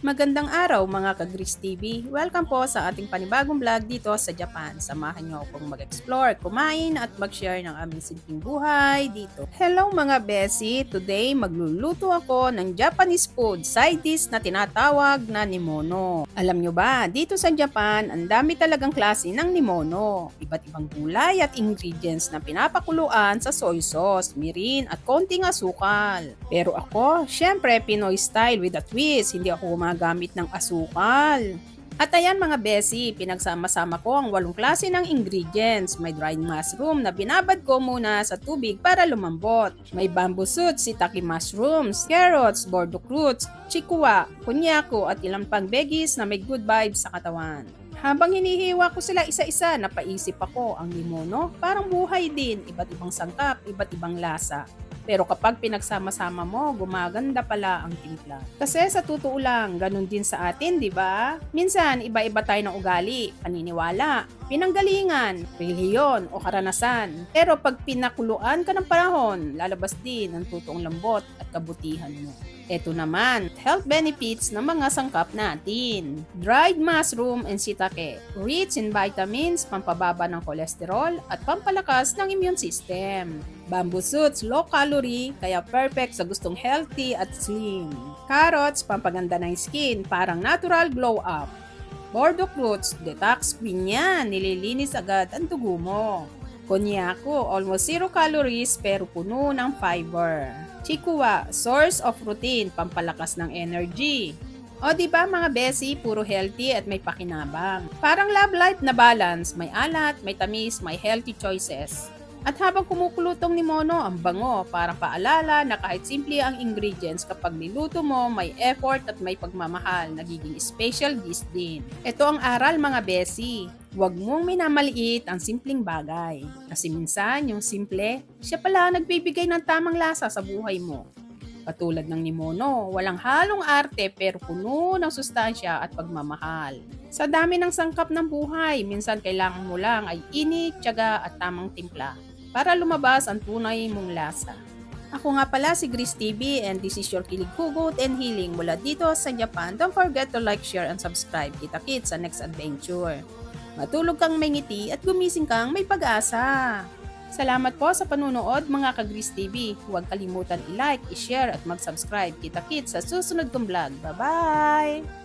Magandang araw mga ka-Gris TV. Welcome po sa ating panibagong vlog dito sa Japan. Samahan niyo akong mag-explore, kumain at mag-share ng aming simpleng buhay dito. Hello mga besi! Today magluluto ako ng Japanese food side dish na tinatawag na nimono. Alam nyo ba, dito sa Japan, ang dami talagang klase ng nimono. Iba't ibang gulay at ingredients na pinapakuluan sa soy sauce, mirin at konting asukal. Pero ako, syempre Pinoy style with a twist. Hindi ako gumagamit ng asukal. At ayan mga besi, pinagsama-sama ko ang 8 klase ng ingredients. May dried mushroom na binabad ko muna sa tubig para lumambot. May bamboo shoots, shiitake mushrooms, carrots, bordeaux roots, chikwa, kunyako at ilang pang veggies na may good vibes sa katawan. Habang hinihiwa ko sila isa-isa, napaisip ako, ang nimono parang buhay din, iba't ibang sangkap, iba't ibang lasa. Pero kapag pinagsama-sama mo, gumaganda pala ang timpla. Kasi sa totoo lang, ganun din sa atin, di ba? Minsan, iba-iba tayo ng ugali, paniniwala, pinanggalingan, relihiyon o karanasan. Pero pag pinakuluan ka ng panahon, lalabas din ang totoong lambot at kabutihan mo. Ito naman, health benefits ng mga sangkap natin. Dried mushroom and shiitake, rich in vitamins, pampababa ng kolesterol at pampalakas ng immune system. Bamboo shoots, low calorie, kaya perfect sa gustong healthy at slim. Carrots, pampaganda ng skin, parang natural glow up. Bordeaux roots, detox queen yan, nililinis agad ang dugo mo. Konyako, almost 0 calories pero puno ng fiber. Chikwa, source of protein, pampalakas ng energy. O diba mga besi, puro healthy at may pakinabang. Parang love life na balance, may alat, may tamis, may healthy choices. At habang kumukulo tong nimono, ang bango, parang paalala na kahit simple ang ingredients, kapag niluto mo, may effort at may pagmamahal, nagiging special dish din. Ito ang aral mga besi. Huwag mong minamaliit ang simpleng bagay. Kasi minsan, yung simple, siya pala nagbibigay ng tamang lasa sa buhay mo. Katulad ng nimono, walang halong arte pero puno ng sustansya at pagmamahal. Sa dami ng sangkap ng buhay, minsan kailangan mo lang ay init, tiyaga at tamang timpla para lumabas ang tunay mong lasa. Ako nga pala si Gris TV and this is your Kilig Hugot and Healing mula dito sa Japan. Don't forget to like, share, and subscribe. Kita-kits sa next adventure. Matulog kang may ngiti at gumising kang may pag-asa. Salamat po sa panunood mga ka-Gris TV. Huwag kalimutan i-like, i-share at mag-subscribe. Kita-kits sa susunod kong vlog. Bye-bye!